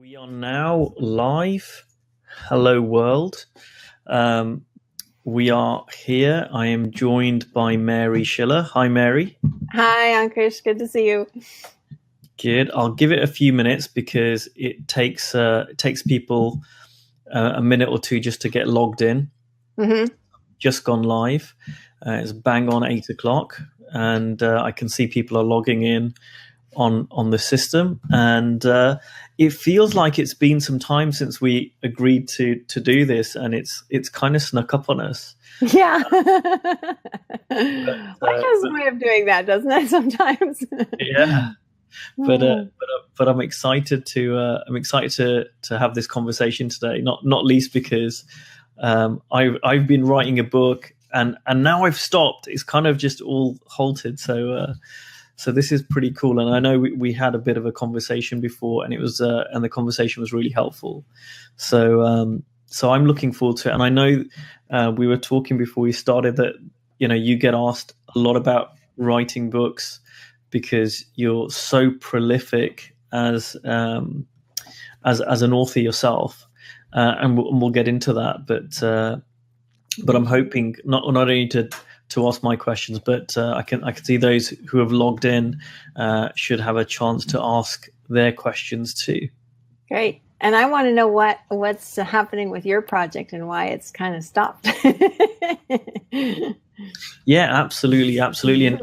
We are now live. Hello, world. Um, we are here. I am joined by Mary Schiller. Hi, Mary. Hi, Ankush. Good to see you. Good. I'll give it a few minutes because it takes people a minute or two just to get logged in. Mm-hmm. Just gone live. It's bang on 8 o'clock, and I can see people are logging in on the system, and it feels like it's been some time since we agreed to do this, and it's kind of snuck up on us. Yeah. Life has a way of doing that, doesn't it? Sometimes. Yeah. But I'm excited to have this conversation today. Not least because I've been writing a book, and now I've stopped. It's kind of just all halted. So this is pretty cool, and I know we had a bit of a conversation before, and the conversation was really helpful. So I'm looking forward to it, and I know we were talking before we started that you get asked a lot about writing books because you're so prolific as an author yourself, and we'll get into that. But I'm hoping not only to ask my questions, but I can see those who have logged in should have a chance to ask their questions too. Great. And I want to know what's happening with your project and why it's kind of stopped. Yeah, absolutely. And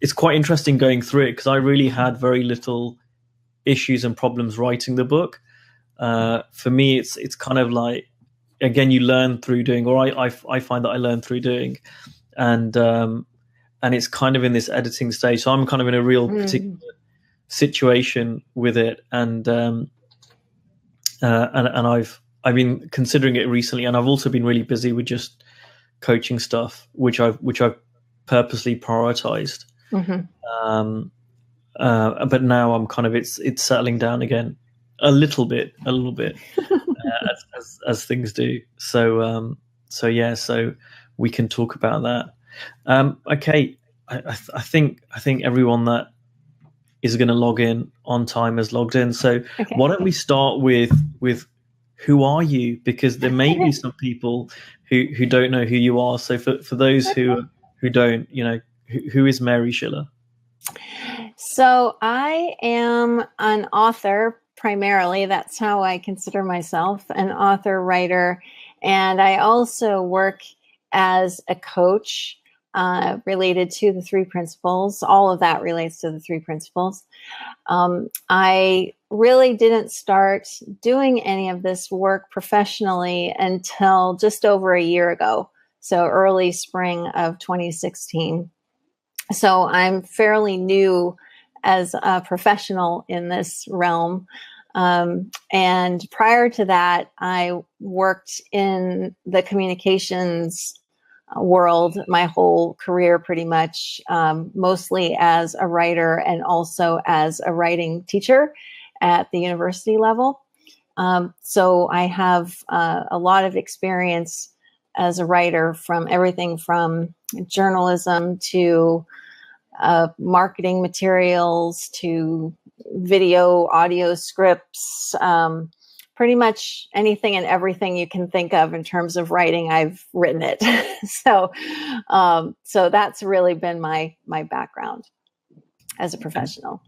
it's quite interesting going through it because I really had very little issues and problems writing the book. For me, it's kind of like, again, you learn through doing, or I find that I learn through doing. And it's kind of in this editing stage, so I'm kind of in a real particular situation with it, and I've been considering it recently, and I've also been really busy with just coaching stuff, which I've purposely prioritized. Mm-hmm. But now I'm kind of it's settling down again a little bit, as things do. So we can talk about that. Okay, I think everyone that is going to log in on time has logged in. So okay. Why don't we start with who are you? Because there may be some people who don't know who you are. So for those who don't, who is Mary Schiller? So I am an author primarily. That's how I consider myself, an author, writer, and I also work as a coach related to the three principles. All of that relates to the three principles. I really didn't start doing any of this work professionally until just over a year ago. So early spring of 2016. So I'm fairly new as a professional in this realm. And prior to that, I worked in the communications world my whole career, pretty much, mostly as a writer and also as a writing teacher at the university level. So I have a lot of experience as a writer, from everything from journalism to marketing materials to video, audio scripts, pretty much anything and everything you can think of in terms of writing, I've written it. So that's really been my background as a professional.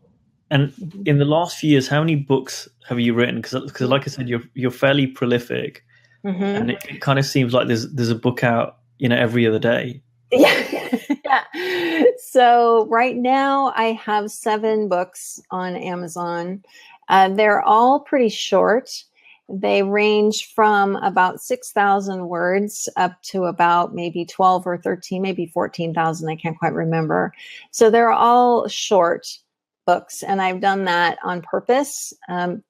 And in the last few years, how many books have you written? Because like I said, you're fairly prolific, mm-hmm. and it kind of seems like there's a book out, every other day. Yeah. Yeah. So right now I have 7 books on Amazon. They're all pretty short. They range from about 6,000 words up to about maybe 12 or 13, maybe 14,000. I can't quite remember. So they're all short books, and I've done that on purpose. And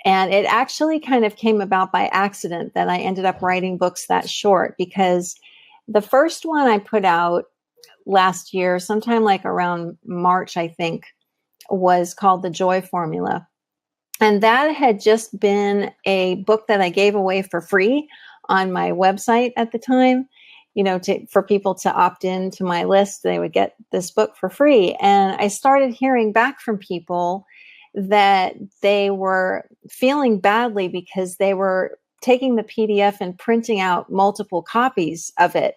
it actually kind of came about by accident that I ended up writing books that short, because the first one I put out last year, sometime like around March, I think, was called The Joy Formula. And that had just been a book that I gave away for free on my website at the time, for people to opt in to my list. They would get this book for free. And I started hearing back from people that they were feeling badly because they were taking the PDF and printing out multiple copies of it.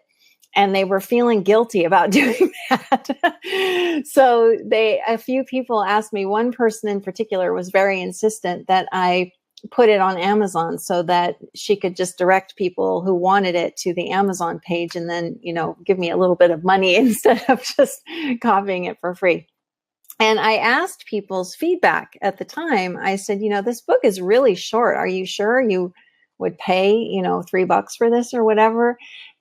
And they were feeling guilty about doing that. So a few people asked me, one person in particular was very insistent that I put it on Amazon so that she could just direct people who wanted it to the Amazon page and then, give me a little bit of money instead of just copying it for free. And I asked people's feedback at the time. I said, this book is really short. Are you sure you would pay, $3 for this or whatever?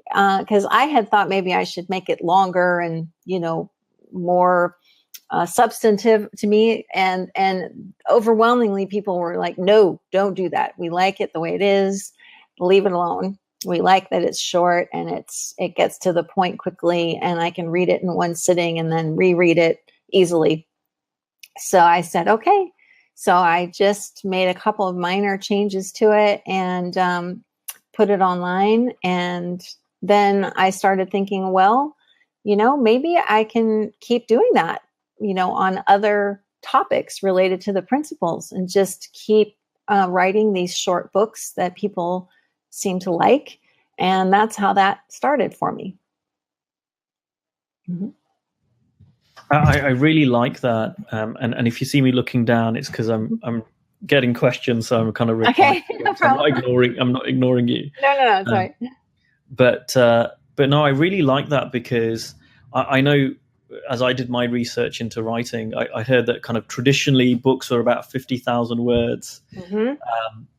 Because I had thought maybe I should make it longer and, more substantive to me. And overwhelmingly people were like, no, don't do that. We like it the way it is. Leave it alone. We like that it's short and it gets to the point quickly, and I can read it in one sitting and then reread it easily. So I said, okay. So I just made a couple of minor changes to it and put it online. And then I started thinking, well, maybe I can keep doing that, on other topics related to the principles, and just keep writing these short books that people seem to like. And that's how that started for me. Mm-hmm. I really like that. And if you see me looking down, it's because I'm getting questions, so I'm kind of replying. Okay, no problem. I'm not ignoring you. No, sorry. But no, I really like that because I know, as I did my research into writing, I heard that kind of traditionally books are about 50,000 words. Mm-hmm.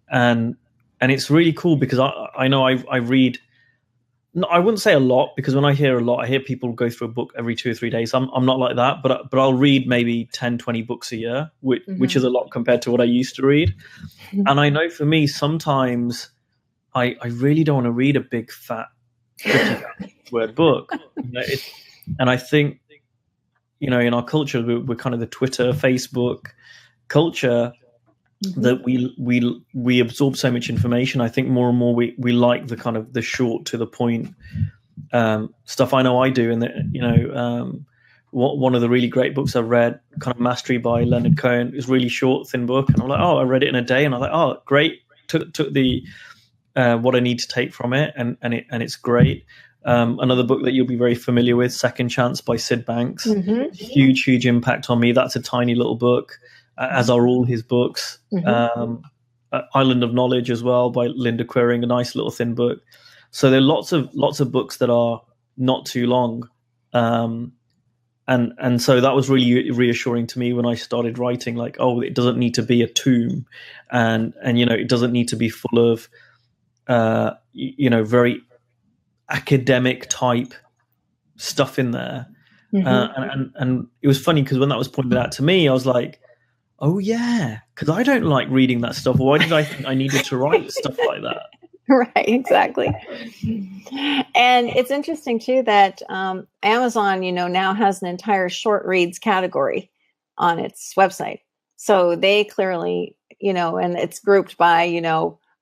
And it's really cool because I know I read, no, I wouldn't say a lot, because when I hear a lot, I hear people go through a book every 2 or 3 days. I'm not like that, but I'll read maybe 10, 20 books a year, which is a lot compared to what I used to read. And I know for me, sometimes I really don't want to read a big fat 50,000 word book. And I think, in our culture, we're kind of the Twitter, Facebook culture, that we absorb so much information. I think more and more we like the kind of the short to the point stuff. I know I do, and one of the really great books I've read, kind of Mastery by Leonard Cohen, is really short, thin book, and I'm like, oh, I read it in a day, and I'm like, oh, great, took the what I need to take from it, and it's great. Another book that you'll be very familiar with, Second Chance by Sid Banks, huge impact on me. That's a tiny little book, as are all his books. Island of Knowledge as well by Linda Quiring, a nice little thin book. So there are lots of books that are not too long, and so that was really reassuring to me when I started writing. Like, oh, it doesn't need to be a tome, and it doesn't need to be full of very academic type stuff in there. And it was funny because when that was pointed out to me, I was like, oh yeah, because I don't like reading that stuff. Why did I think I needed to write stuff like that? Right, exactly. And it's interesting too that Amazon, now has an entire short reads category on its website. So they clearly, and it's grouped by,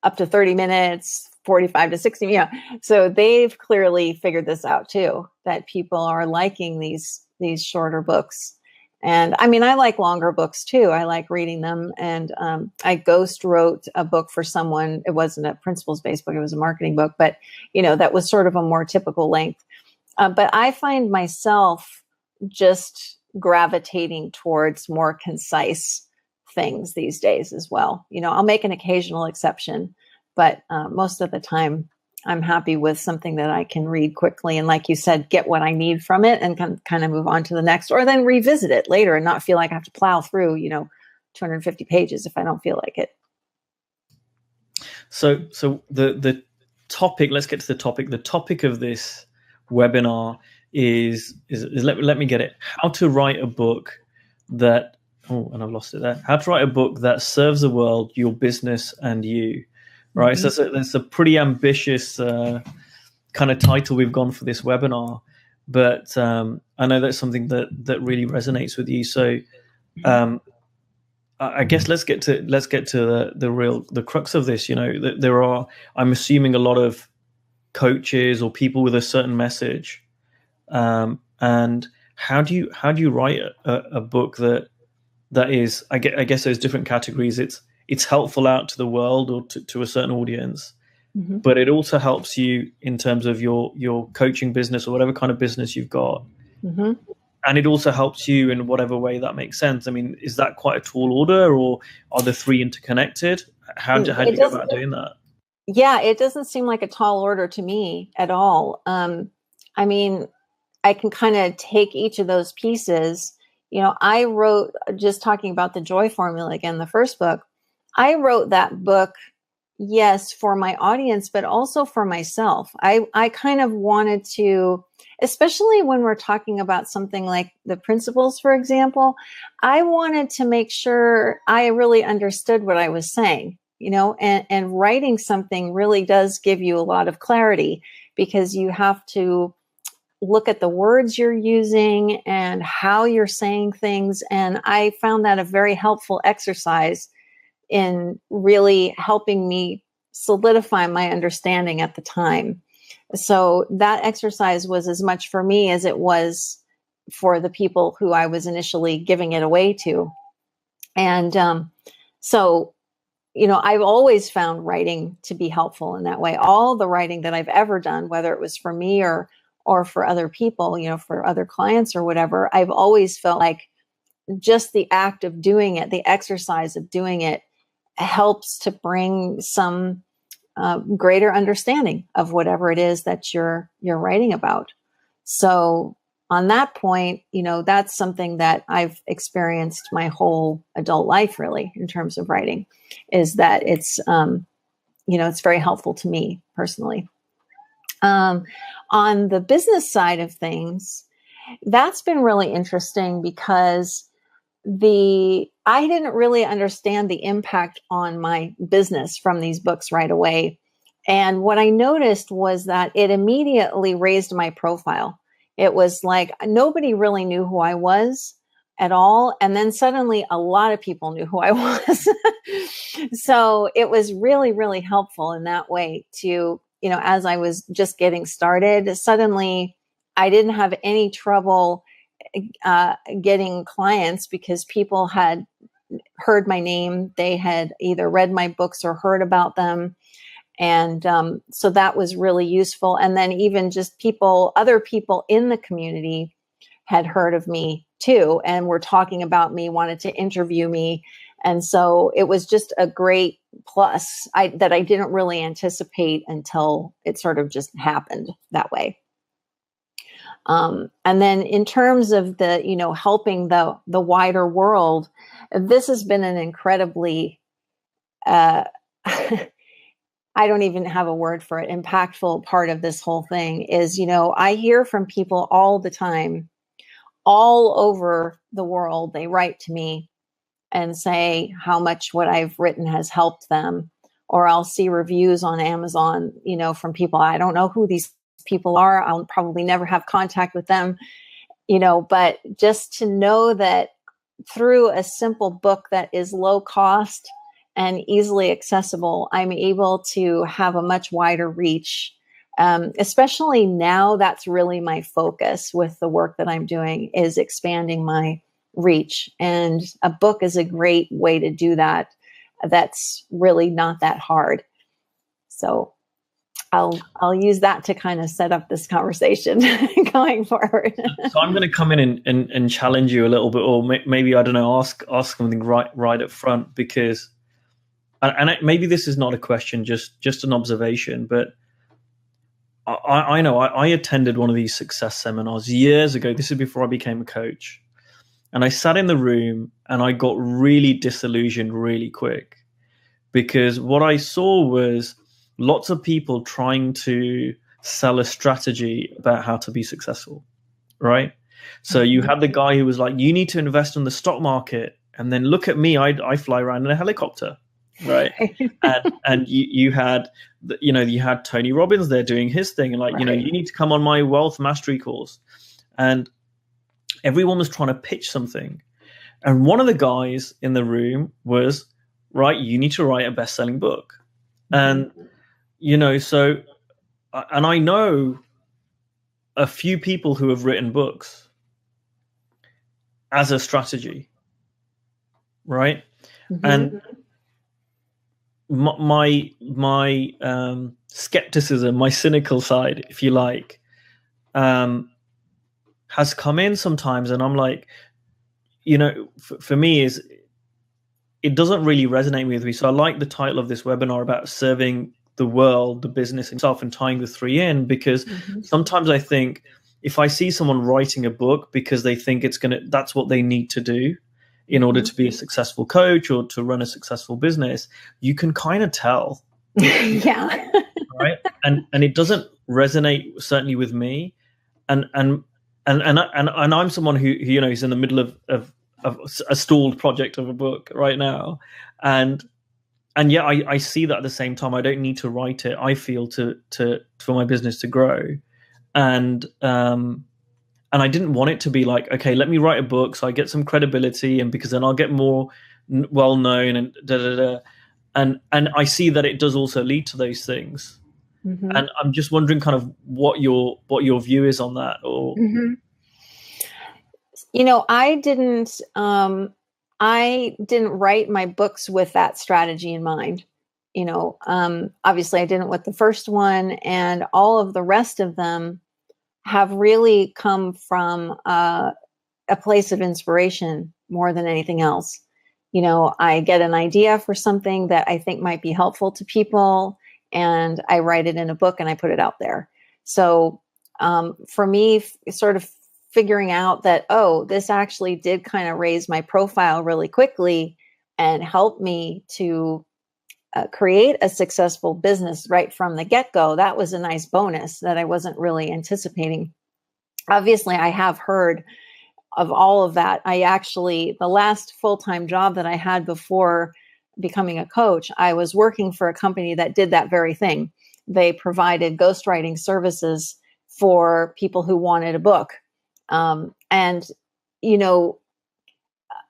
up to 30 minutes, 45 to 60. So they've clearly figured this out too, that people are liking these shorter books. And I mean, I like longer books too. I like reading them. And I ghost wrote a book for someone. It wasn't a principles-based book. It was a marketing book, but that was sort of a more typical length. But I find myself just gravitating towards more concise things these days as well. I'll make an occasional exception, but most of the time I'm happy with something that I can read quickly. And like you said, get what I need from it and kind of move on to the next, or then revisit it later and not feel like I have to plow through, 250 pages if I don't feel like it. So the topic, let's get to the topic. The topic of this webinar is let me get it. How to write a book that, and I've lost it there. How to write a book that serves the world, your business, and you. Right, so that's a pretty ambitious kind of title we've gone for this webinar, but I know that's something that really resonates with you. So I guess let's get to the crux of this. There are, I'm assuming, a lot of coaches or people with a certain message, and how do you write a book that that is, I guess those different categories. It's helpful out to the world or to a certain audience, Mm-hmm. but it also helps you in terms of your coaching business or whatever kind of business you've got. Mm-hmm. And it also helps you in whatever way that makes sense. I mean, is that quite a tall order, or are the three interconnected? How do you go about doing that? Yeah, it doesn't seem like a tall order to me at all. I mean, I can kind of take each of those pieces. I wrote, just talking about the joy formula again, the first book, I wrote that book, yes, for my audience, but also for myself. I kind of wanted to, especially when we're talking about something like the principles, for example, I wanted to make sure I really understood what I was saying, and writing something really does give you a lot of clarity, because you have to look at the words you're using and how you're saying things. And I found that a very helpful exercise in really helping me solidify my understanding at the time. So that exercise was as much for me as it was for the people who I was initially giving it away to. And so, I've always found writing to be helpful in that way. All the writing that I've ever done, whether it was for me or for other people, for other clients or whatever, I've always felt like just the act of doing it, the exercise of doing it, helps to bring some greater understanding of whatever it is that you're writing about. So on that point, that's something that I've experienced my whole adult life, really, in terms of writing, is that it's very helpful to me personally. On the business side of things, that's been really interesting, because I didn't really understand the impact on my business from these books right away. And what I noticed was that it immediately raised my profile. It was like nobody really knew who I was at all. And then suddenly a lot of people knew who I was. So it was really, really helpful in that way to, as I was just getting started, suddenly I didn't have any trouble getting clients, because people had heard my name. They had either read my books or heard about them. And so that was really useful. And then even just other people in the community had heard of me too, and were talking about me, wanted to interview me. And so it was just a great plus that I didn't really anticipate until it sort of just happened that way. And then in terms of the, helping the wider world, this has been an incredibly, I don't even have a word for it, impactful part of this whole thing is, I hear from people all the time, all over the world. They write to me and say how much what I've written has helped them. Or I'll see reviews on Amazon, from people. I don't know who these people are. I'll probably never have contact with them, but just to know that through a simple book that is low cost and easily accessible, I'm able to have a much wider reach. Especially now, that's really my focus with the work that I'm doing, is expanding my reach. And a book is a great way to do that. That's really not that hard. So I'll use that to kind of set up this conversation going forward. So I'm going to come in and challenge you a little bit, or maybe, I don't know, ask something right up front, because, and maybe this is not a question, just an observation, but I know I attended one of these success seminars years ago. This is before I became a coach. And I sat in the room and I got really disillusioned really quick, because what I saw was lots of people trying to sell a strategy about how to be successful, right? So you had the guy who was like, you need to invest in the stock market. And then look at me, I fly around in a helicopter, right? and you had, you had Tony Robbins there doing his thing. And like, Right. You need to come on my wealth mastery course. And everyone was trying to pitch something. And one of the guys in the room was, right, you need to write a best-selling book. And, so, and I know a few people who have written books as a strategy. right? And my skepticism, my cynical side, if you like, has come in sometimes, and I'm like, for me, is it doesn't really resonate with me. So I like the title of this webinar about serving the world, the business itself, and tying the three in, because sometimes I think if I see someone writing a book because they think that's what they need to do in order to be a successful coach or to run a successful business, you can kind of tell. Yeah. Right. And it doesn't resonate, certainly with me. And I'm someone who is in the middle of a stalled project of a book right now. And yeah, I see that at the same time. I don't need to write it, I feel, for my business to grow. And I didn't want it to be like, okay, let me write a book so I get some credibility, and because then I'll get more well known and da da da. And I see that it does also lead to those things. And I'm just wondering kind of what your view is on that. Or I didn't write my books with that strategy in mind. Obviously I didn't with the first one, and all of the rest of them have really come from a place of inspiration more than anything else. I get an idea for something that I think might be helpful to people, and I write it in a book and I put it out there. So for me, sort of figuring out that, this actually did kind of raise my profile really quickly and help me to create a successful business right from the get-go. That was a nice bonus that I wasn't really anticipating. Obviously, I have heard of all of that. The last full-time job that I had before becoming a coach, I was working for a company that did that very thing. They provided ghostwriting services for people who wanted a book. And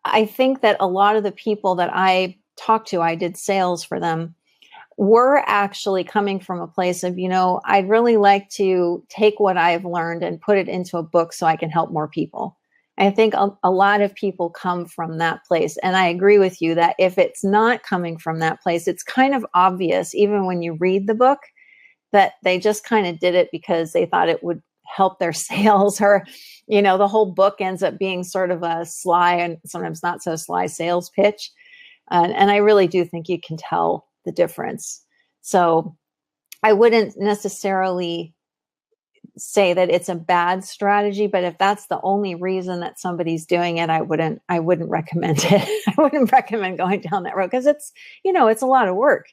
I think that a lot of the people that I talked to, I did sales for them, were actually coming from a place of, I'd really like to take what I've learned and put it into a book so I can help more people. I think a lot of people come from that place. And I agree with you that if it's not coming from that place, it's kind of obvious, even when you read the book, that they just kind of did it because they thought it would help their sales, or, the whole book ends up being sort of a sly and sometimes not so sly sales pitch. And I really do think you can tell the difference. So I wouldn't necessarily say that it's a bad strategy, but if that's the only reason that somebody's doing it, I wouldn't recommend it. I wouldn't recommend going down that road, because it's a lot of work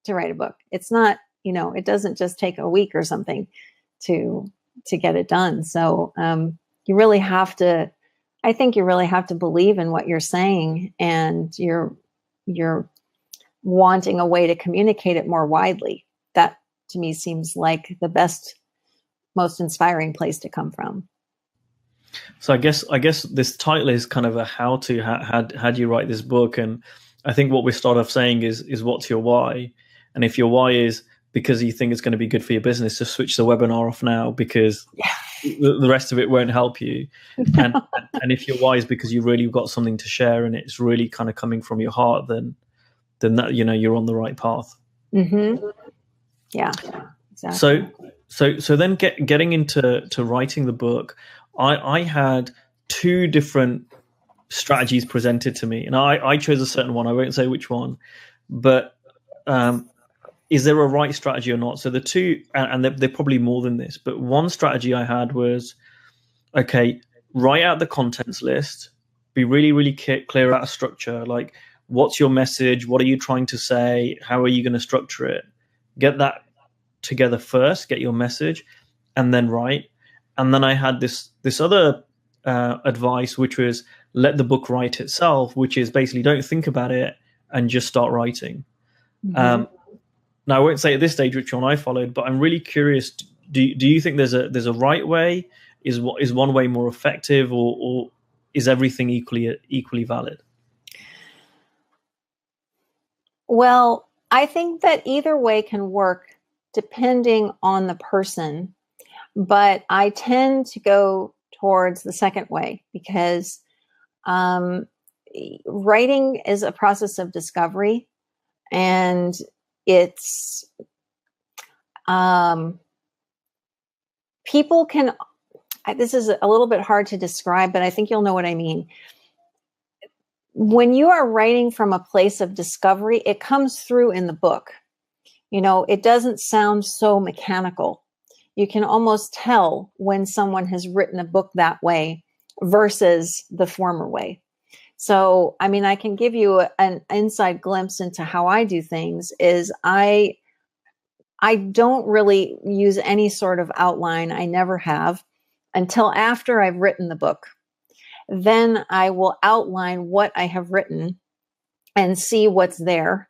to write a book. It's not, it doesn't just take a week or something to get it done. So you really have to believe in what you're saying, and you're wanting a way to communicate it more widely. That to me seems like the best, most inspiring place to come from. So I guess this title is kind of a how do you write this book? And I think what we start off saying is what's your why? And if your why is because you think it's going to be good for your business, just switch the webinar off now, because the rest of it won't help you. And if your why is because you really got something to share and it's really kind of coming from your heart, then that, you're on the right path. Yeah, exactly. So then getting into writing the book, I had two different strategies presented to me, and I chose a certain one. I won't say which one, but is there a right strategy or not? So the two, and they're probably more than this, but one strategy I had was, okay, write out the contents list, be really, really clear out a structure, like what's your message, what are you trying to say, how are you going to structure it, get that together first, get your message, and then write. And then I had this other advice, which was let the book write itself, which is basically don't think about it and just start writing. Now I won't say at this stage which one I followed, but I'm really curious. Do you think there's a right way? Is one way more effective, or is everything equally valid? Well, I think that either way can work depending on the person, but I tend to go towards the second way because, writing is a process of discovery, and it's people can, this is a little bit hard to describe, but I think you'll know what I mean. When you are writing from a place of discovery, it comes through in the book. It doesn't sound so mechanical. You can almost tell when someone has written a book that way versus the former way. So, I mean, I can give you an inside glimpse into how I do things. Is I don't really use any sort of outline. I never have until after I've written the book. Then I will outline what I have written and see what's there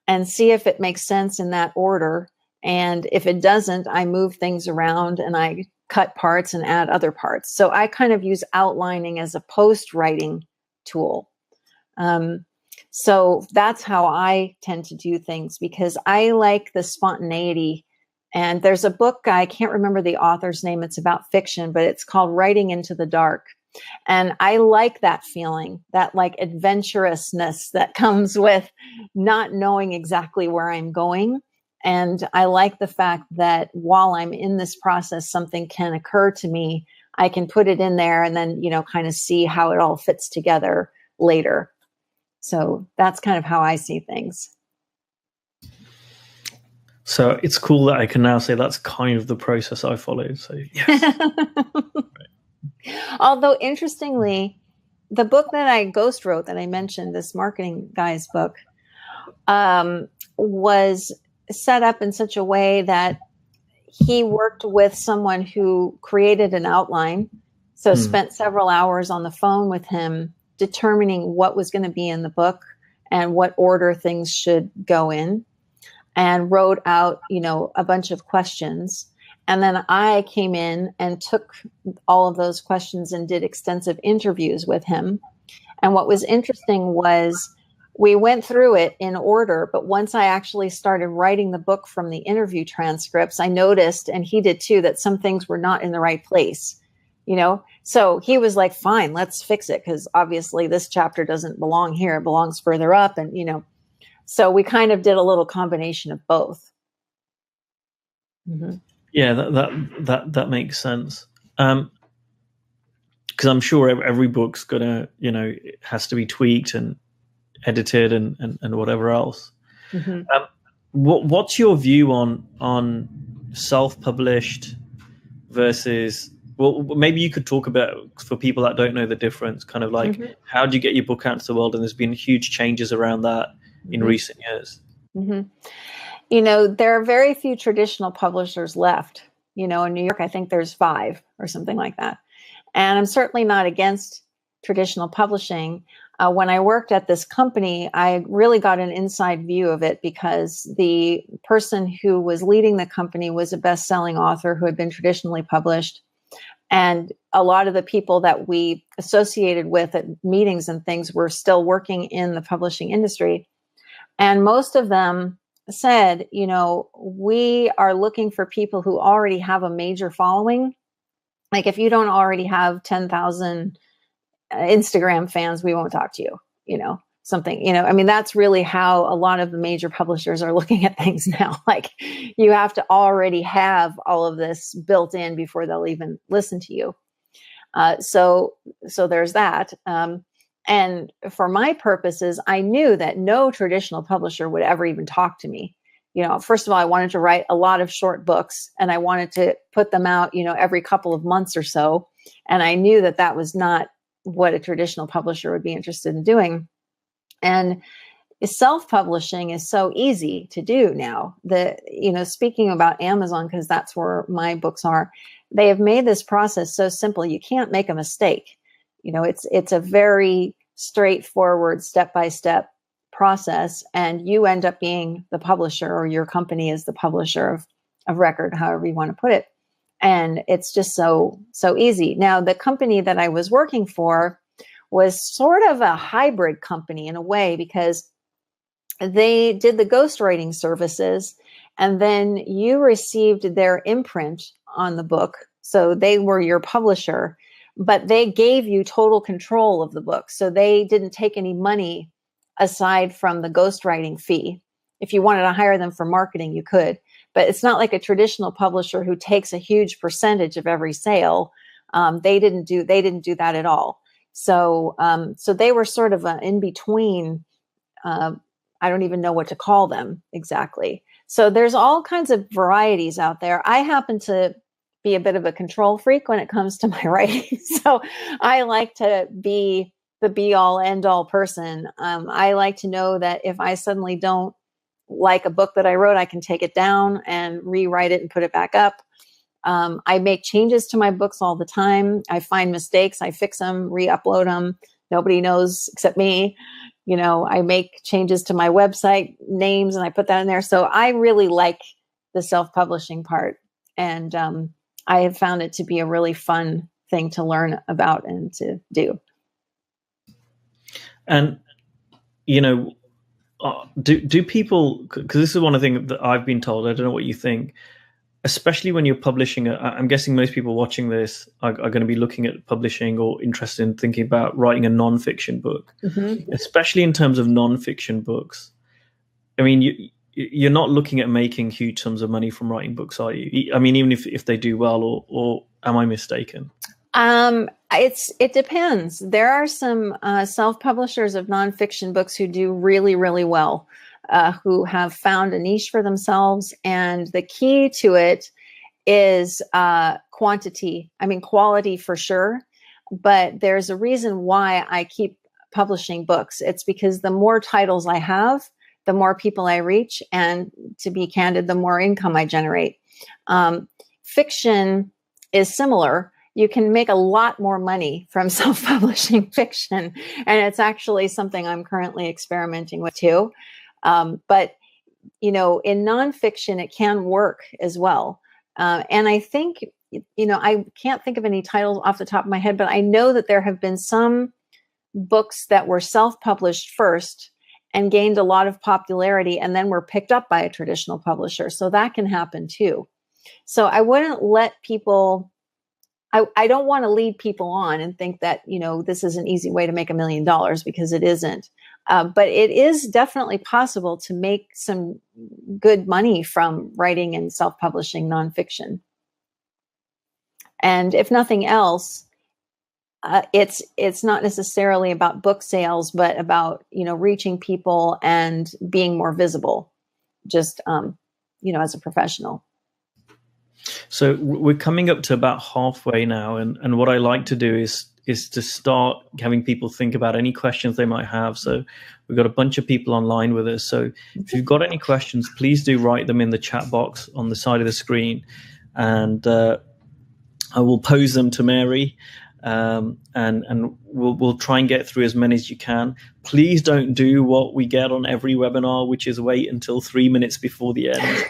and see if it makes sense in that order. And if it doesn't, I move things around and I cut parts and add other parts. So I kind of use outlining as a post-writing tool. So that's how I tend to do things, because I like the spontaneity. And there's a book, I can't remember the author's name, it's about fiction, but it's called Writing into the Dark. And I like that feeling, that like adventurousness that comes with not knowing exactly where I'm going. And I like the fact that while I'm in this process, something can occur to me. I can put it in there and then, kind of see how it all fits together later. So that's kind of how I see things. So it's cool that I can now say that's kind of the process I follow. So yes. Although interestingly, the book that I ghost wrote that I mentioned, this marketing guy's book, was set up in such a way that he worked with someone who created an outline. So spent several hours on the phone with him, determining what was going to be in the book and what order things should go in, and wrote out, a bunch of questions. And then I came in and took all of those questions and did extensive interviews with him. And what was interesting was we went through it in order, but once I actually started writing the book from the interview transcripts, I noticed, and he did too, that some things were not in the right place, So he was like, fine, let's fix it, because obviously this chapter doesn't belong here. It belongs further up. And, so we kind of did a little combination of both. Mm-hmm. Yeah, that makes sense. Because I'm sure every book's gonna, it has to be tweaked and edited and whatever else. Mm-hmm. What's your view on self-published versus? Well, maybe you could talk about, for people that don't know the difference, kind of like how do you get your book out to the world? And there's been huge changes around that in recent years. Mm-hmm. There are very few traditional publishers left. In New York, I think there's 5 or something like that. And I'm certainly not against traditional publishing. When I worked at this company, I really got an inside view of it because the person who was leading the company was a best-selling author who had been traditionally published. And a lot of the people that we associated with at meetings and things were still working in the publishing industry. And most of them said, we are looking for people who already have a major following. Like if you don't already have 10,000 Instagram fans, we won't talk to you, something, I mean, that's really how a lot of the major publishers are looking at things now. Like you have to already have all of this built in before they'll even listen to you. So there's that. And for my purposes, I knew that no traditional publisher would ever even talk to me. First of all, I wanted to write a lot of short books and I wanted to put them out, every couple of months or so. And I knew that that was not what a traditional publisher would be interested in doing. And self-publishing is so easy to do now. Speaking about Amazon, because that's where my books are, they have made this process so simple. You can't make a mistake. It's a very straightforward step-by-step process, and you end up being the publisher, or your company is the publisher of record, however you want to put it. And it's just so easy. Now, the company that I was working for was sort of a hybrid company in a way, because they did the ghostwriting services, and then you received their imprint on the book. So they were your publisher, but they gave you total control of the book. So they didn't take any money aside from the ghostwriting fee. If you wanted to hire them for marketing, you could, but it's not like a traditional publisher who takes a huge percentage of every sale. They didn't do that at all. So, so they were sort of in between. I don't even know what to call them exactly. So there's all kinds of varieties out there. I happen to be a bit of a control freak when it comes to my writing. So I like to be the be all end all person. I like to know that if I suddenly don't like a book that I wrote, I can take it down and rewrite it and put it back up. I make changes to my books all the time. I find mistakes, I fix them, re-upload them. Nobody knows except me. You know, I make changes to my website names and I put that in there. So I really like the self-publishing part. And I have found it to be a really fun thing to learn about and to do. And, you know, do people, because this is one of the things that I've been told, I don't know what you think, especially when you're publishing, I'm guessing most people watching this are going to be looking at publishing or interested in thinking about writing a nonfiction book, especially in terms of nonfiction books. I mean, you're not looking at making huge sums of money from writing books, are you? I mean, even if they do well, or am I mistaken? It depends. There are some self-publishers of nonfiction books who do really, really well. Who have found a niche for themselves. And the key to it is quantity. I mean, quality for sure. But there's a reason why I keep publishing books. It's because the more titles I have, the more people I reach. And to be candid, the more income I generate. Fiction is similar. You can make a lot more money from self-publishing fiction. And it's actually something I'm currently experimenting with too. But, you know, in nonfiction, it can work as well. And I think, you know, I can't think of any titles off the top of my head, but I know that there have been some books that were self-published first and gained a lot of popularity and then were picked up by a traditional publisher. So that can happen too. So I wouldn't let people, I don't want to lead people on and think that, you know, this is an easy way to make $1 million, because it isn't. But it is definitely possible to make some good money from writing and self-publishing nonfiction. And if nothing else, it's not necessarily about book sales, but about, you know, reaching people and being more visible, just, you know, as a professional. So we're coming up to about halfway now, and what I like to do is to start having people think about any questions they might have. So we've got a bunch of people online with us. So if you've got any questions, please do write them in the chat box on the side of the screen, and I will pose them to Mary, and we'll try and get through as many as you can. Please don't do what we get on every webinar, which is wait until 3 minutes before the end,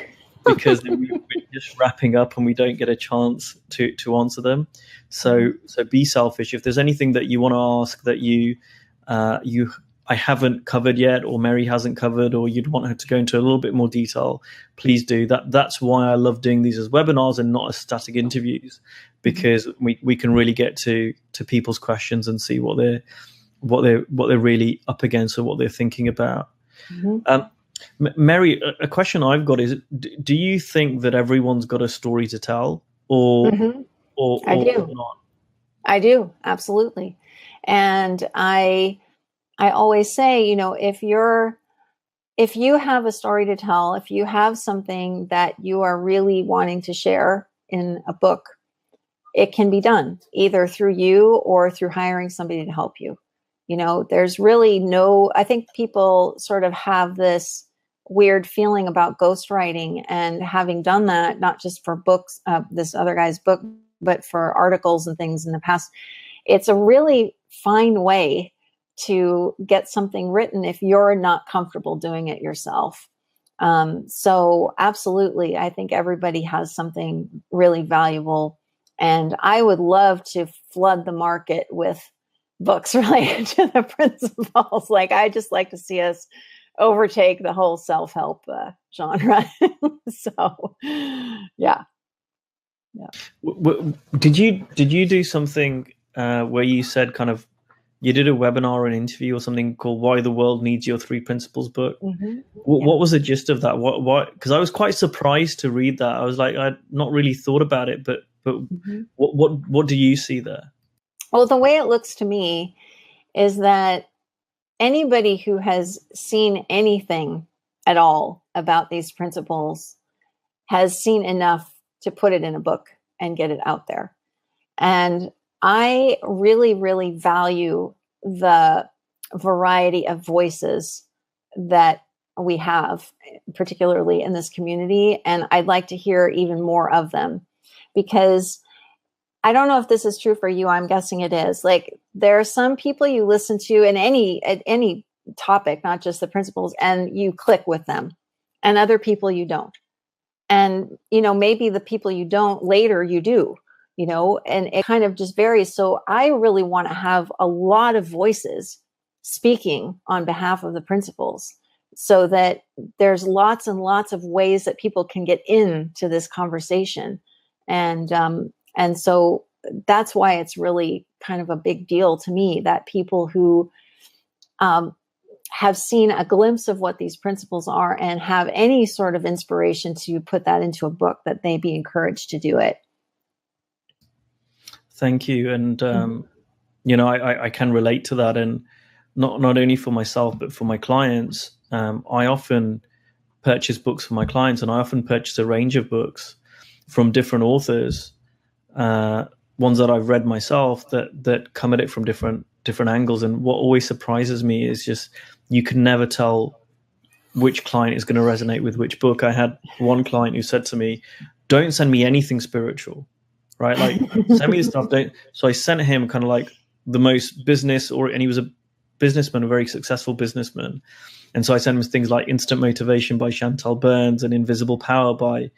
because we're just wrapping up and we don't get a chance to answer them. So be selfish. If there's anything that you want to ask that I haven't covered yet, or Mary hasn't covered, or you'd want her to go into a little bit more detail, please do that. That's why I love doing these as webinars and not as static interviews, because we can really get to people's questions and see what they're really up against or what they're thinking about. Mary, a question I've got is: do you think that everyone's got a story to tell, or I do. Or not? I do, absolutely. And I always say, you know, if you have a story to tell, if you have something that you are really wanting to share in a book, it can be done either through you or through hiring somebody to help you. You know, there's really I think people sort of have this weird feeling about ghostwriting, and having done that, not just for books, this other guy's book, but for articles and things in the past. It's a really fine way to get something written if you're not comfortable doing it yourself. So absolutely, I think everybody has something really valuable, and I would love to flood the market with books related to the principles. Like, I just like to see us overtake the whole self-help genre. So, yeah. Did you do something where you said kind of you did a webinar or an interview or something called "Why the World Needs Your Three Principles" book. What was the gist of that? What? Because I was quite surprised to read that. I was like, I'd not really thought about it, but what do you see there? Well, the way it looks to me is that anybody who has seen anything at all about these principles has seen enough to put it in a book and get it out there. And I really, really value the variety of voices that we have, particularly in this community. And I'd like to hear even more of them, because I don't know if this is true for you. I'm guessing it is. Like, there are some people you listen to in any topic, not just the principles, and you click with them, and other people you don't. And, maybe the people you don't, later you do, and it kind of just varies. So I really want to have a lot of voices speaking on behalf of the principles, so that there's lots and lots of ways that people can get into this conversation. And so that's why it's really kind of a big deal to me that people who have seen a glimpse of what these principles are and have any sort of inspiration to put that into a book, that they be encouraged to do it. Thank you. And, I can relate to that. And not only for myself, but for my clients. I often purchase books for my clients, and I often purchase a range of books from different authors, ones that I've read myself that come at it from different angles. And what always surprises me is just you can never tell which client is going to resonate with which book. I had one client who said to me, "Don't send me anything spiritual, right? Like, send me the stuff." So I sent him kind of like the most business, and he was a businessman, a very successful businessman. And so I sent him things like Instant Motivation by Chantal Burns and Invisible Power by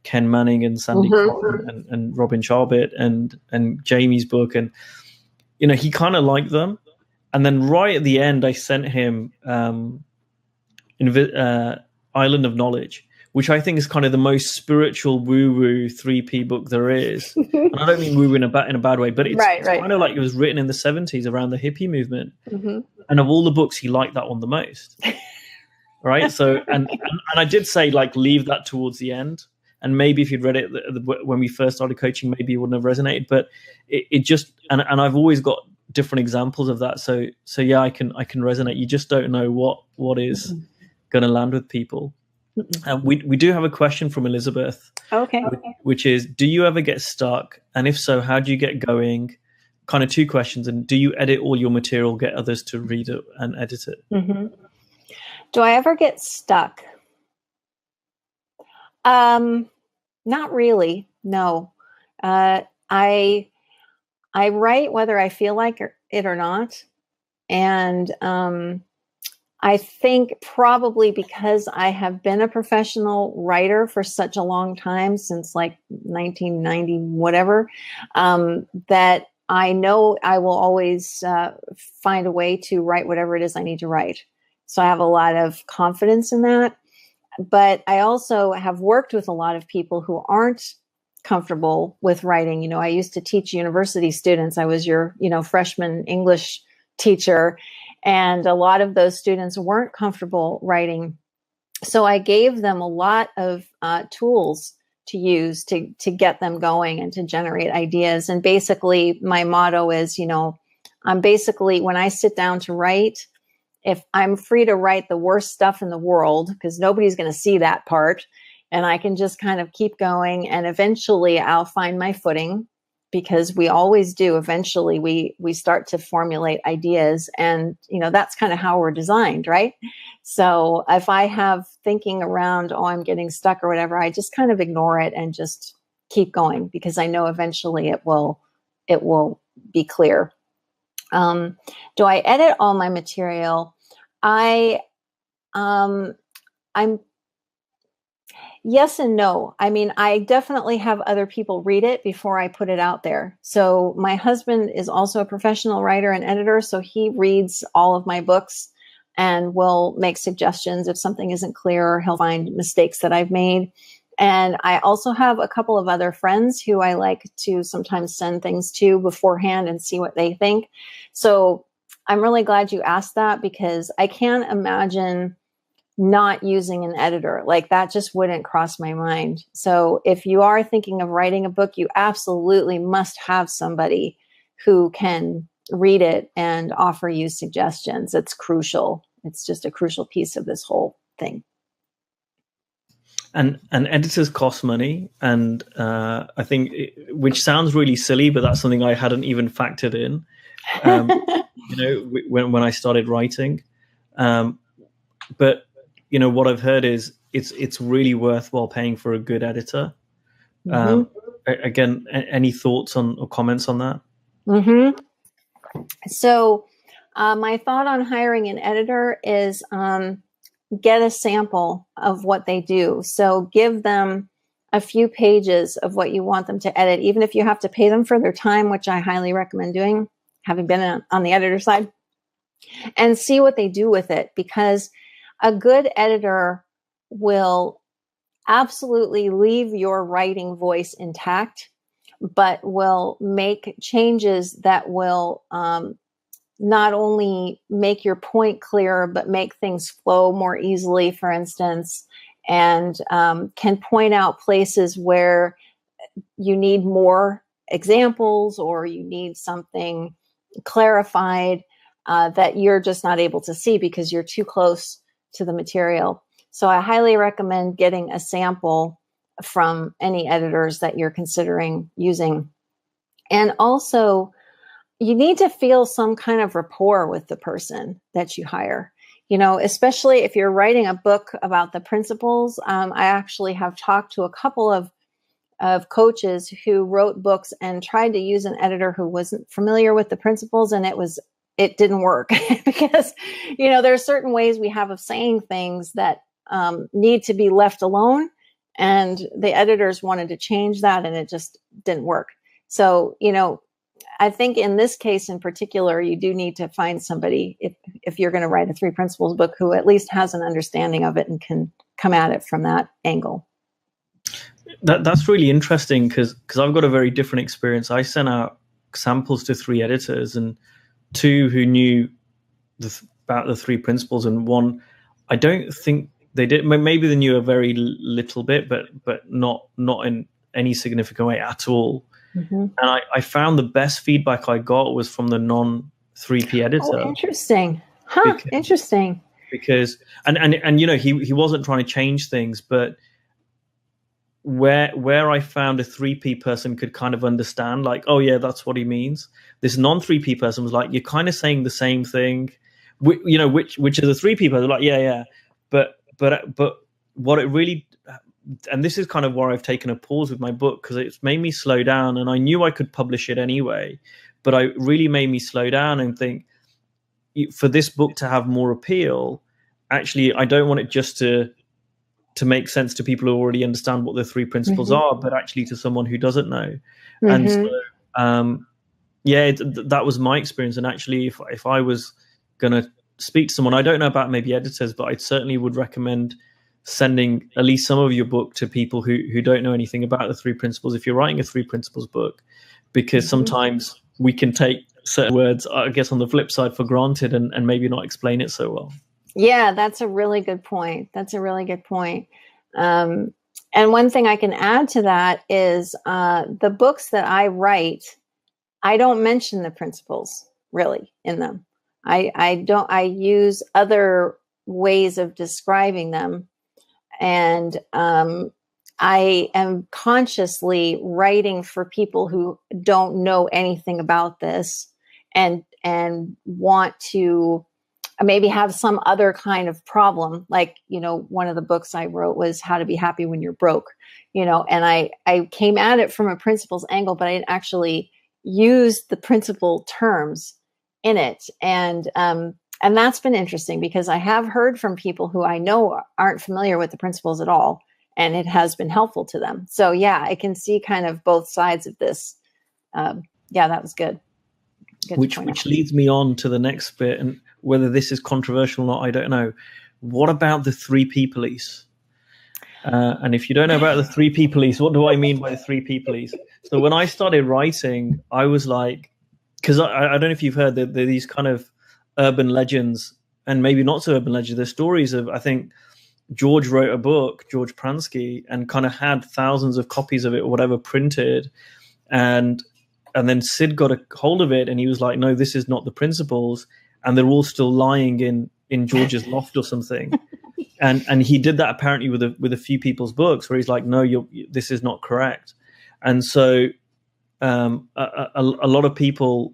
Ken Manning and Sandy Cotton and Robin Charbit and Jamie's book. And, he kind of liked them. And then right at the end, I sent him Island of Knowledge, which I think is kind of the most spiritual woo-woo 3P book there is. And I don't mean woo in a bad way, but it's kind of like it was written in the 70s around the hippie movement. And of all the books, he liked that one the most. Right? So, and I did say, like, leave that towards the end. And maybe if you'd read it when we first started coaching, maybe it wouldn't have resonated. But it just, and I've always got different examples of that. So yeah, I can resonate. You just don't know what is going to land with people. We do have a question from Elizabeth. Okay. Which is, do you ever get stuck? And if so, how do you get going? Kind of two questions. And do you edit all your material, get others to read it and edit it? Do I ever get stuck? Not really. No. I write whether I feel like it or not. And I think probably because I have been a professional writer for such a long time, since like 1990, whatever, that I know I will always find a way to write whatever it is I need to write. So I have a lot of confidence in that. But I also have worked with a lot of people who aren't comfortable with writing. I used to teach university students. I was your, freshman English teacher. And a lot of those students weren't comfortable writing. So I gave them a lot of tools to use to get them going and to generate ideas. And basically my motto is, I'm basically, when I sit down to write, if I'm free to write the worst stuff in the world, because nobody's going to see that part, and I can just kind of keep going, and eventually I'll find my footing, because we always do. Eventually we start to formulate ideas, and that's kind of how we're designed, right? So if I have thinking around, I'm getting stuck or whatever, I just kind of ignore it and just keep going, because I know eventually it will be clear. Do I edit all my material? I'm yes and no. I mean, I definitely have other people read it before I put it out there. So my husband is also a professional writer and editor, so he reads all of my books and will make suggestions if something isn't clear, or he'll find mistakes that I've made. And I also have a couple of other friends who I like to sometimes send things to beforehand and see what they think. So I'm really glad you asked that, because I can't imagine not using an editor. Like, that just wouldn't cross my mind. So if you are thinking of writing a book, you absolutely must have somebody who can read it and offer you suggestions. It's crucial. It's just a crucial piece of this whole thing. And editors cost money, and I think, which sounds really silly, but that's something I hadn't even factored in. When I started writing, but what I've heard is it's really worthwhile paying for a good editor. Again, any thoughts or comments on that? So, my thought on hiring an editor is get a sample of what they do. So give them a few pages of what you want them to edit, even if you have to pay them for their time, which I highly recommend doing, having been on the editor side, and see what they do with it. Because a good editor will absolutely leave your writing voice intact, but will make changes that will not only make your point clearer, but make things flow more easily, for instance, and can point out places where you need more examples or you need something clarified that you're just not able to see because you're too close to the material. So I highly recommend getting a sample from any editors that you're considering using. And also, you need to feel some kind of rapport with the person that you hire, especially if you're writing a book about the principles. I actually have talked to a couple of coaches who wrote books and tried to use an editor who wasn't familiar with the principles, and it didn't work because, there are certain ways we have of saying things that need to be left alone. And the editors wanted to change that, and it just didn't work. So, I think in this case in particular, you do need to find somebody, if you're going to write a 3 Principles book, who at least has an understanding of it and can come at it from that angle. That's really interesting, because I've got a very different experience. I sent out samples to 3 editors, and 2 who knew about the 3 Principles, and 1, I don't think they did. Maybe they knew a very little bit, but not in any significant way at all. And I found the best feedback I got was from the non-3P editor. Oh, interesting. Interesting. Because he wasn't trying to change things, but where I found a 3P person could kind of understand, like, oh yeah, that's what he means. This non-3P person was like, you're kind of saying the same thing, which is a 3P person, like, yeah, but what it really, and this is kind of where I've taken a pause with my book, because it's made me slow down, and I knew I could publish it anyway, but it really made me slow down and think, for this book to have more appeal, actually, I don't want it just to make sense to people who already understand what the 3 Principles are, but actually to someone who doesn't know. And so, that was my experience. And actually, if I was going to speak to someone, I don't know about maybe editors, but I certainly would recommend sending at least some of your book to people who don't know anything about the 3 Principles if you're writing a 3 Principles book, because sometimes we can take certain words, I guess, on the flip side for granted and maybe not explain it so well. Yeah, that's a really good point. And one thing I can add to that is the books that I write, I don't mention the principles really in them. I use other ways of describing them. And I am consciously writing for people who don't know anything about this and want to maybe have some other kind of problem. Like, one of the books I wrote was How to Be Happy When You're Broke, and I came at it from a principles angle, but I didn't actually use the principle terms in it. And that's been interesting, because I have heard from people who I know aren't familiar with the principles at all, and it has been helpful to them. So yeah, I can see kind of both sides of this. That was good. Which leads me on to the next bit, and whether this is controversial or not, I don't know. What about the 3P police? And if you don't know about the 3P police, what do I mean by the 3P police? So when I started writing, I was like, because I don't know if you've heard that these kind of urban legends, and maybe not so urban legends, they're stories of, I think George wrote a book, George Pransky, and kind of had thousands of copies of it or whatever printed. And then Sid got a hold of it and he was like, no, this is not the principles. And they're all still lying in George's loft or something. And he did that apparently with a few people's books where he's like, no, this is not correct. And so a lot of people,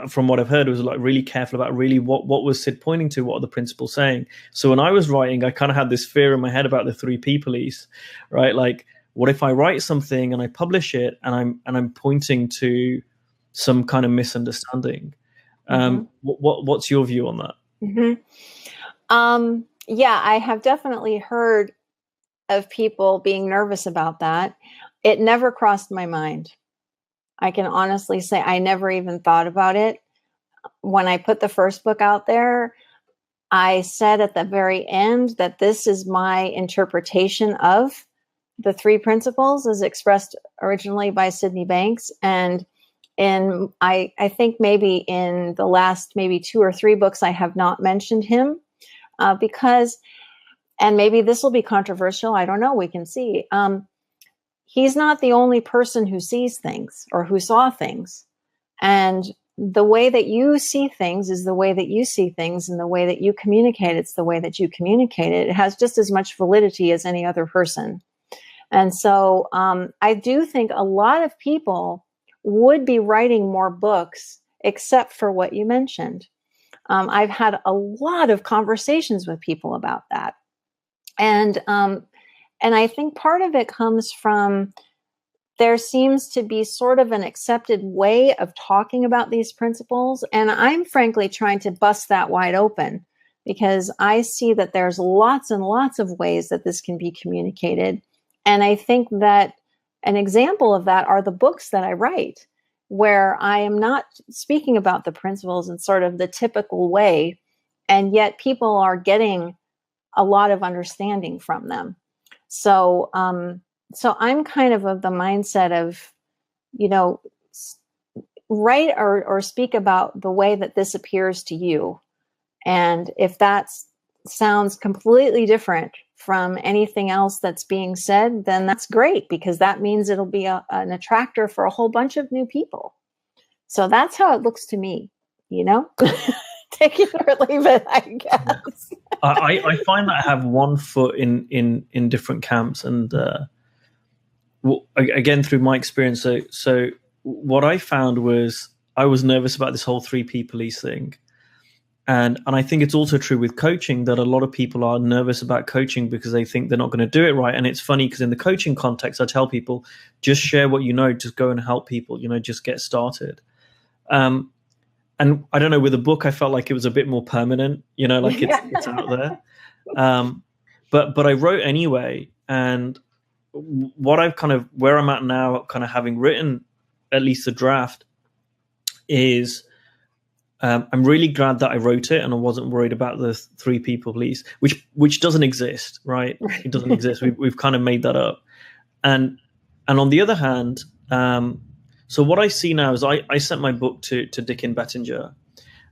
from what I've heard, was like really careful about really what was Sid pointing to, what are the principles saying. So when I was writing, I kind of had this fear in my head about the 3P police, right? Like, what if I write something and I publish it and I'm pointing to some kind of misunderstanding? What's your view on that? Mm-hmm. Yeah, I have definitely heard of people being nervous about that. It never crossed my mind. I can honestly say I never even thought about it. When I put the first book out there, I said at the very end that this is my interpretation of the 3 principles as expressed originally by Sydney Banks. And I think maybe in the last maybe 2 or 3 books, I have not mentioned him because, and maybe this will be controversial, I don't know, we can see. He's not the only person who sees things or who saw things. And the way that you see things is the way that you see things, and the way that you communicate, it's the way that you communicate it. It has just as much validity as any other person. And so I do think a lot of people would be writing more books, except for what you mentioned. I've had a lot of conversations with people about that. And I think part of it comes from there seems to be sort of an accepted way of talking about these principles. And I'm frankly trying to bust that wide open, because I see that there's lots and lots of ways that this can be communicated. And I think that an example of that are the books that I write, where I am not speaking about the principles in sort of the typical way, and yet people are getting a lot of understanding from them. So I'm kind of the mindset of, write or speak about the way that this appears to you. And if that sounds completely different from anything else that's being said, then that's great, because that means it'll be an attractor for a whole bunch of new people. So that's how it looks to me, take it or leave it, I guess. I find that I have one foot in different camps, and again, through my experience. So what I found was I was nervous about this whole 3P police thing. And I think it's also true with coaching that a lot of people are nervous about coaching because they think they're not going to do it right. And it's funny because in the coaching context, I tell people, just share what you know, just go and help people, just get started. And I don't know, with a book, I felt like it was a bit more permanent, like it's out there. But I wrote anyway. And what where I'm at now, kind of having written at least a draft, is I'm really glad that I wrote it and I wasn't worried about the 3P police, which doesn't exist, right? It doesn't exist. We've kind of made that up. And on the other hand, so what I see now is I sent my book to Dickin Bettinger,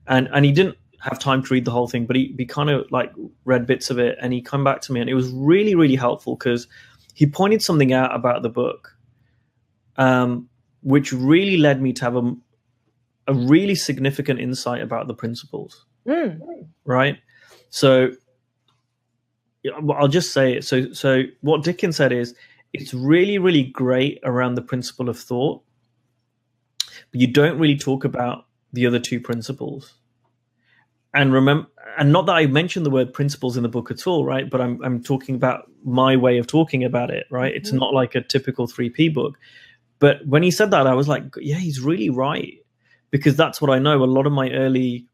and he didn't have time to read the whole thing, but he kind of like read bits of it, and he come back to me, and it was really, really helpful because he pointed something out about the book, which really led me to have a really significant insight about the principles, right? So I'll just say it. So what Dickin said is, it's really, really great around the principle of thought, but you don't really talk about the other 2 principles. And remember, and not that I mentioned the word principles in the book at all, right? But I'm talking about my way of talking about it, right? Mm-hmm. It's not like a typical 3P book. But when he said that, I was like, yeah, he's really right. Because that's what I know. A lot of my early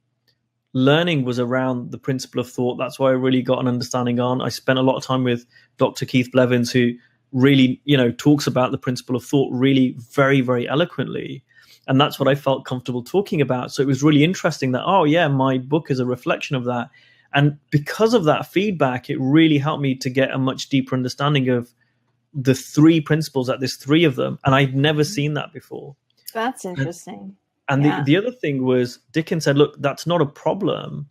learning was around the principle of thought. That's why I really got an understanding on. I spent a lot of time with Dr. Keith Blevins, who really, talks about the principle of thought really very, very eloquently. And that's what I felt comfortable talking about. So it was really interesting that, oh yeah, my book is a reflection of that. And because of that feedback, it really helped me to get a much deeper understanding of the 3 principles, that there's 3 of them. And I'd never seen that before. That's interesting. And the other thing was, Dickens said, look, that's not a problem.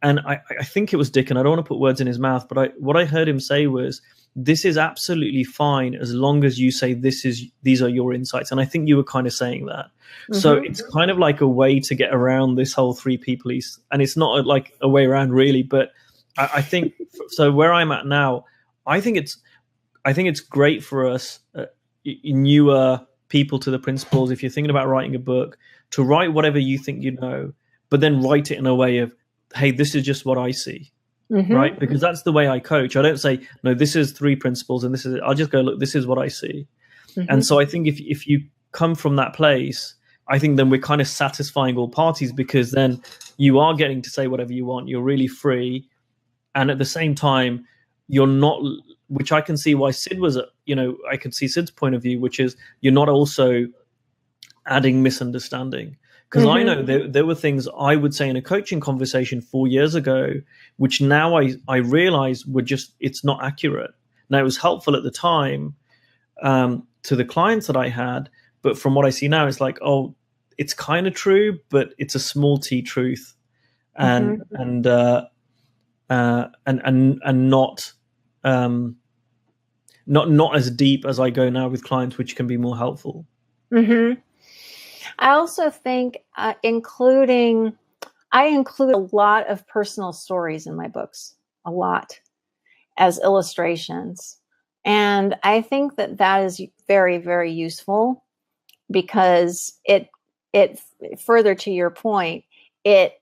And I think it was Dickens, I don't want to put words in his mouth, but what I heard him say was, this is absolutely fine as long as you say these are your insights. And I think you were kind of saying that. Mm-hmm. So it's kind of like a way to get around this whole 3 people. And it's not like a way around really, but I think, so where I'm at now, I think it's great for us, newer people to the principles, if you're thinking about writing a book, to write whatever you think you know, but then write it in a way of, hey, this is just what I see. Mm-hmm. Right? Because that's the way I coach. I don't say, no, this is 3 principles and this is it. I'll just go, look, this is what I see. Mm-hmm. And so I think if you come from that place, I think then we're kind of satisfying all parties, because then you are getting to say whatever you want. You're really free. And at the same time, you're not, which I can see why Sid was, I could see Sid's point of view, which is you're not also adding misunderstanding. Because I know there were things I would say in a coaching conversation 4 years ago, which now I realize were just, it's not accurate. Now, it was helpful at the time to the clients that I had, but from what I see now, it's like, oh, it's kind of true, but it's a small t truth, and not as deep as I go now with clients, which can be more helpful. Mm-hmm. I also think I include a lot of personal stories in my books, a lot, as illustrations. And I think that is very, very useful, because it further to your point, it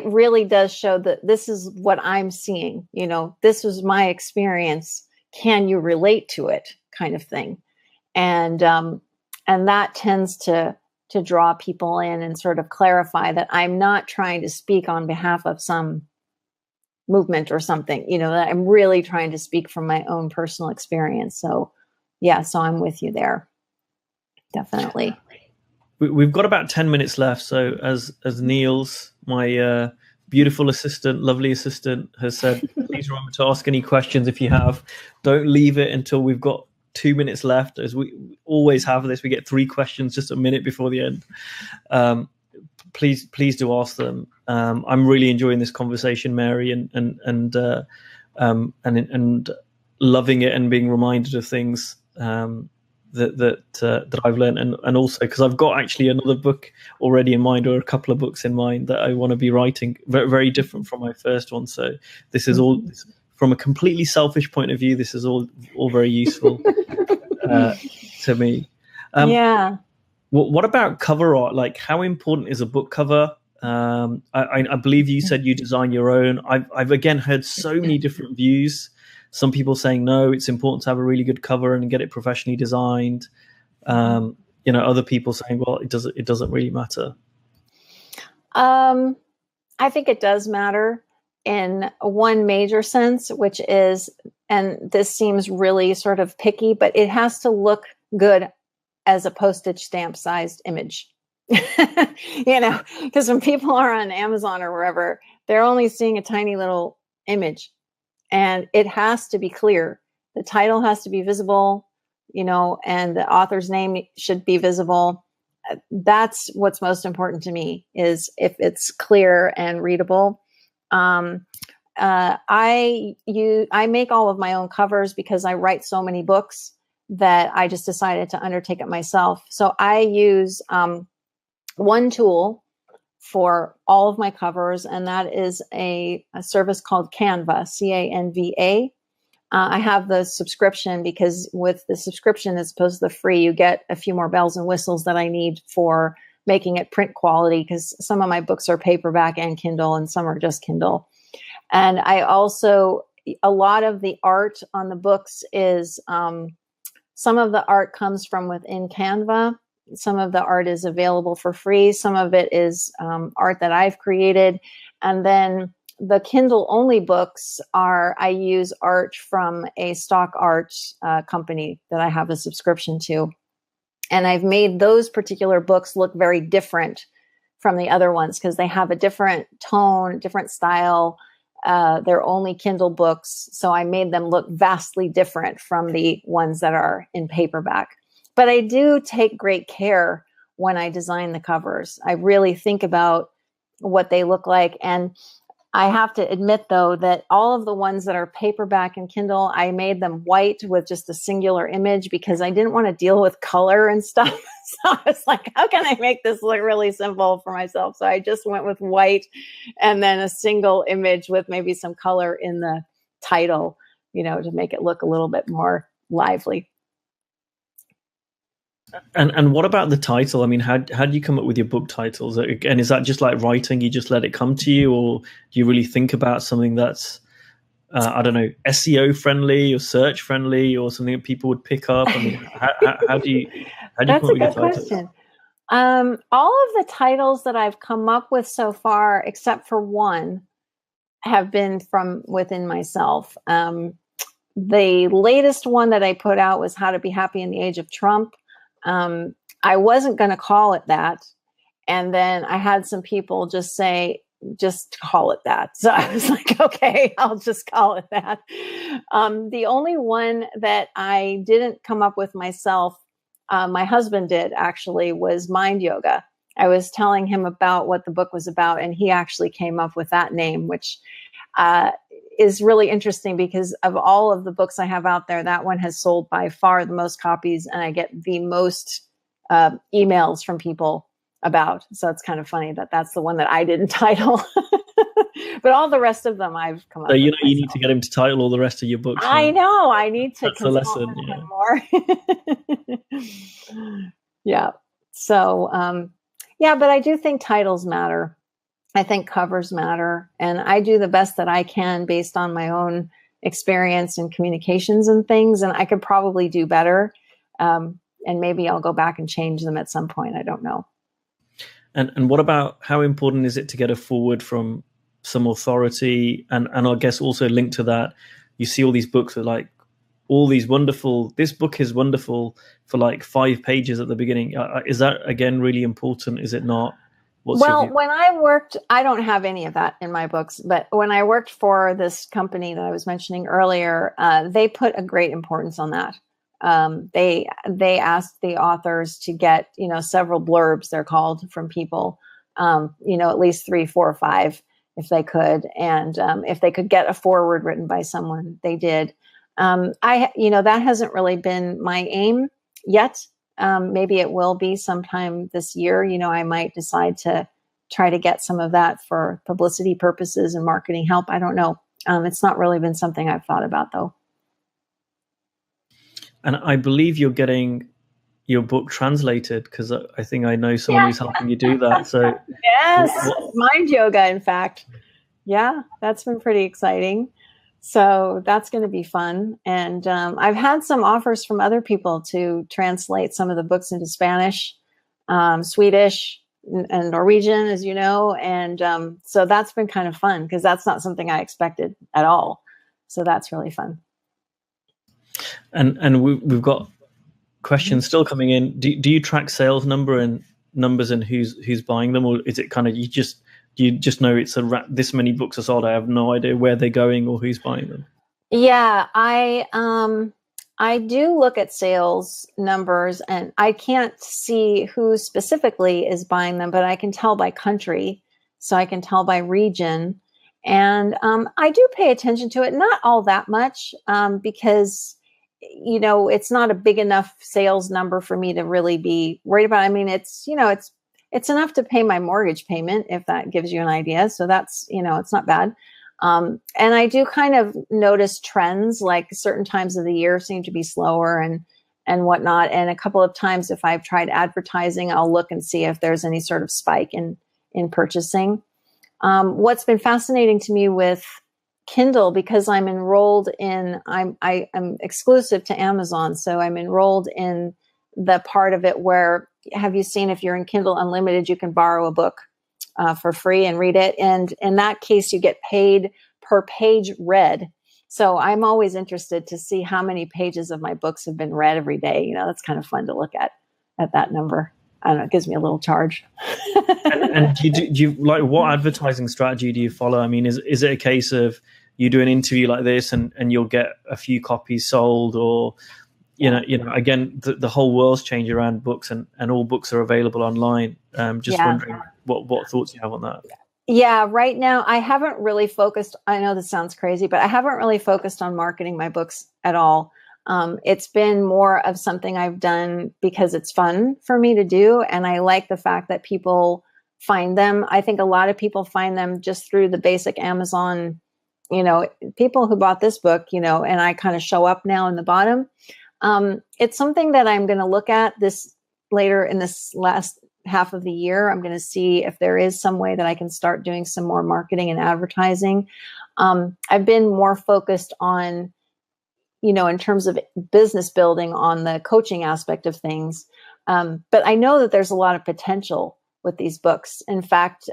really does show that this is what I'm seeing, this was my experience. Can you relate to it, kind of thing? And that tends to draw people in and sort of clarify that I'm not trying to speak on behalf of some movement or something, that I'm really trying to speak from my own personal experience. So so I'm with you there. Definitely. We've got about 10 minutes left. So as Niels, my beautiful assistant, lovely assistant, has said, please remember to ask any questions if you have. Don't leave it until we've got 2 minutes left, as we always have this. We get 3 questions just a minute before the end. Please do ask them. I'm really enjoying this conversation, Mary, and loving it, and being reminded of things that I've learned, and also because I've got actually another book already in mind, or a couple of books in mind that I want to be writing, very, very different from my first one. So this is all, from a completely selfish point of view, this is all very useful to me. What about cover art? Like, how important is a book cover? I believe you said you design your own. I've again heard so many different views. Some people saying, no, it's important to have a really good cover and get it professionally designed. Other people saying, well, it doesn't really matter. I think it does matter in one major sense, which is, and this seems really sort of picky, but it has to look good as a postage stamp sized image. Because when people are on Amazon or wherever, they're only seeing a tiny little image, and it has to be clear. The title has to be visible, and the author's name should be visible. That's what's most important to me, is if it's clear and readable. I make all of my own covers because I write so many books that I just decided to undertake it myself. So I use one tool for all of my covers, and that is a service called Canva, Canva. I have the subscription because with the subscription, as opposed to the free, you get a few more bells and whistles that I need for making it print quality, because some of my books are paperback and Kindle, and some are just Kindle. And I also, a lot of the art on the books is, some of the art comes from within Canva. Some of the art is available for free. Some of it is art that I've created. And then the Kindle only books I use art from a stock art company that I have a subscription to. And I've made those particular books look very different from the other ones, because they have a different tone, different style, They're only Kindle books, so I made them look vastly different from the ones that are in paperback. But I do take great care when I design the covers. I really think about what they look like. And I have to admit, though, that all of the ones that are paperback and Kindle, I made them white with just a singular image because I didn't want to deal with color and stuff. So I was like, how can I make this look really simple for myself? So I just went with white and then a single image with maybe some color in the title, to make it look a little bit more lively. And what about the title? I mean, how do you come up with your book titles? And is that just like writing? You just let it come to you, or do you really think about something that's, I don't know, SEO friendly or search friendly, or something that people would pick up? I mean, how do you come up with your titles? Question. All of the titles that I've come up with so far, except for one, have been from within myself. The latest one that I put out was How to Be Happy in the Age of Trump. I wasn't going to call it that. And then I had some people just say, just call it that. So I was like, okay, I'll just call it that. The only one that I didn't come up with myself, my husband did actually, was Mind Yoga. I was telling him about what the book was about, and he actually came up with that name, which is really interesting because of all of the books I have out there, that one has sold by far the most copies, and I get the most emails from people about. So it's kind of funny that that's the one that I didn't title. But all the rest of them I've come up with. So, you need to get him to title all the rest of your books. I know. I need to That's a lesson. More. Yeah. So, but I do think titles matter. I think covers matter, and I do the best that I can based on my own experience in communications and things. And I could probably do better. And maybe I'll go back and change them at some point. I don't know. And what about, how important is it to get a forward from some authority? And I guess also linked to that, you see all these books that like all these wonderful, this book is wonderful for like 5 pages at the beginning. Is that again really important? Is it not? When I worked, I don't have any of that in my books, but when I worked for this company that I was mentioning earlier, they put a great importance on that. They asked the authors to get, several blurbs, they're called, from people, at least 3, 4, or 5, if they could. And if they could get a foreword written by someone, they did. That hasn't really been my aim yet. Maybe it will be sometime this year. I might decide to try to get some of that for publicity purposes and marketing help. I don't know. It's not really been something I've thought about, though. And I believe you're getting your book translated, because I think I know someone who's helping you do that. So yes, Mind Yoga, in fact. Yeah, that's been pretty exciting. So that's going to be fun. And I've had some offers from other people to translate some of the books into Spanish, Swedish, and Norwegian, as you know. And so that's been kind of fun because that's not something I expected at all. So that's really fun. And we've got questions still coming in. Do you track sales numbers and who's buying them, or is it kind of you just know it's this many books are sold? I have no idea where they're going or who's buying them. Yeah, I do look at sales numbers, and I can't see who specifically is buying them, but I can tell by country, so I can tell by region, and I do pay attention to it, not all that much, because it's not a big enough sales number for me to really be worried about. I mean, it's enough to pay my mortgage payment, if that gives you an idea. So that's, it's not bad. And I do kind of notice trends, like certain times of the year seem to be slower and whatnot. And a couple of times, if I've tried advertising, I'll look and see if there's any sort of spike in purchasing. What's been fascinating to me with Kindle, because I'm enrolled in, I'm exclusive to Amazon. So I'm enrolled in the part of it where, have you seen, if you're in Kindle Unlimited, you can borrow a book for free and read it. And in that case, you get paid per page read. So I'm always interested to see how many pages of my books have been read every day. That's kind of fun to look at that number. I don't know, it gives me a little charge. and do you like, what advertising strategy do you follow? I mean, is it a case of you do an interview like this and you'll get a few copies sold, or you know, again, the whole world's changed around books, and all books are available online. Just wondering what thoughts you have on that. Yeah, right now I haven't really focused. I know this sounds crazy, but I haven't really focused on marketing my books at all. It's been more of something I've done because it's fun for me to do. And I like the fact that people find them. I think a lot of people find them just through the basic Amazon, people who bought this book, and I kind of show up now in the bottom. It's something that I'm going to look at this later in this last half of the year. I'm going to see if there is some way that I can start doing some more marketing and advertising. I've been more focused on, in terms of business building, on the coaching aspect of things. But I know that there's a lot of potential with these books. In fact,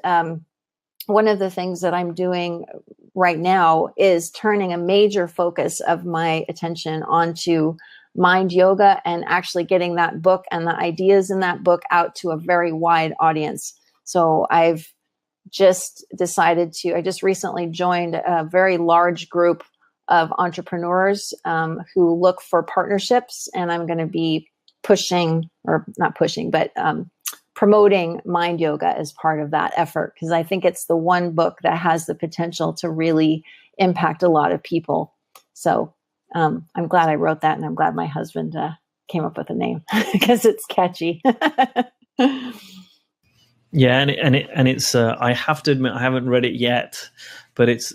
one of the things that I'm doing right now is turning a major focus of my attention onto mind yoga and actually getting that book and the ideas in that book out to a very wide audience. So I've just decided I just recently joined a very large group of entrepreneurs who look for partnerships, and I'm going to be promoting mind yoga as part of that effort, because I think it's the one book that has the potential to really impact a lot of people. So I'm glad I wrote that, and I'm glad my husband came up with a name because it's catchy. Yeah, and it's I have to admit I haven't read it yet, but it's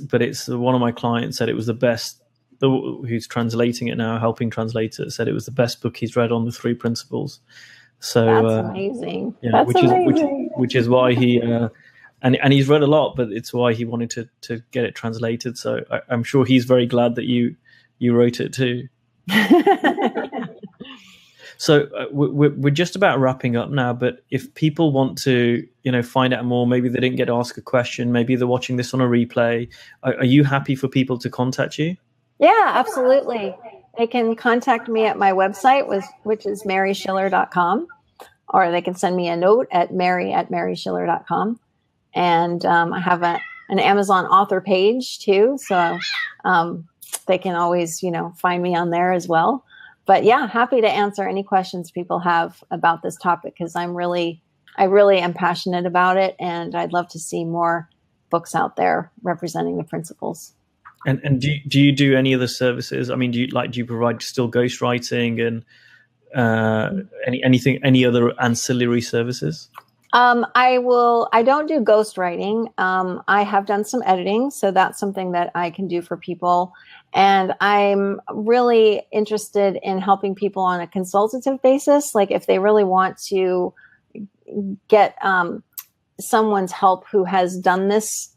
one of my clients said it was the best. Who's translating it now, helping translate it, said it was the best book he's read on the 3 principles. So that's amazing. Yeah, that's amazing. Which is why he and he's read a lot, but it's why he wanted to get it translated. So I'm sure he's very glad that you wrote it too. So we're just about wrapping up now, but if people want to, find out more, maybe they didn't get to ask a question, maybe they're watching this on a replay, are you happy for people to contact you? Yeah, absolutely. They can contact me at my website, which is maryschiller.com, or they can send me a note at mary@maryschiller.com. And I have an Amazon author page too, so they can always, find me on there as well. But yeah, happy to answer any questions people have about this topic, because I really am passionate about it, and I'd love to see more books out there representing the principles. And do you do any other services? I mean, do you provide still ghostwriting and any other ancillary services? I don't do ghostwriting. I have done some editing, so that's something that I can do for people. And I'm really interested in helping people on a consultative basis. Like if they really want to get someone's help who has done this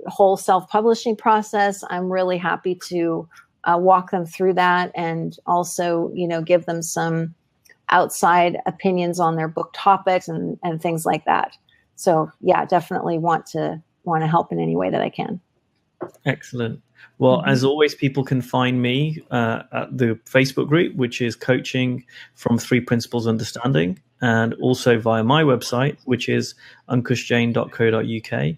whole self-publishing process, I'm really happy to walk them through that, and also, give them some outside opinions on their book topics and things like that. So yeah, definitely want to help in any way that I can. Excellent. Well, as always, people can find me at the Facebook group, which is Coaching from 3 Principles Understanding, and also via my website, which is ankushjain.co.uk.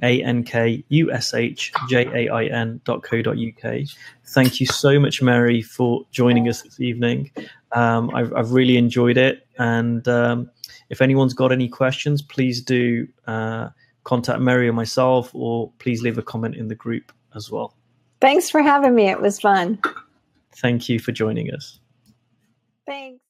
ANKUSHJAIN.co.uk. Thank you so much, Mary, for joining us this evening. I've really enjoyed it. And if anyone's got any questions, please do contact Mary or myself, or please leave a comment in the group as well. Thanks for having me. It was fun. Thank you for joining us. Thanks.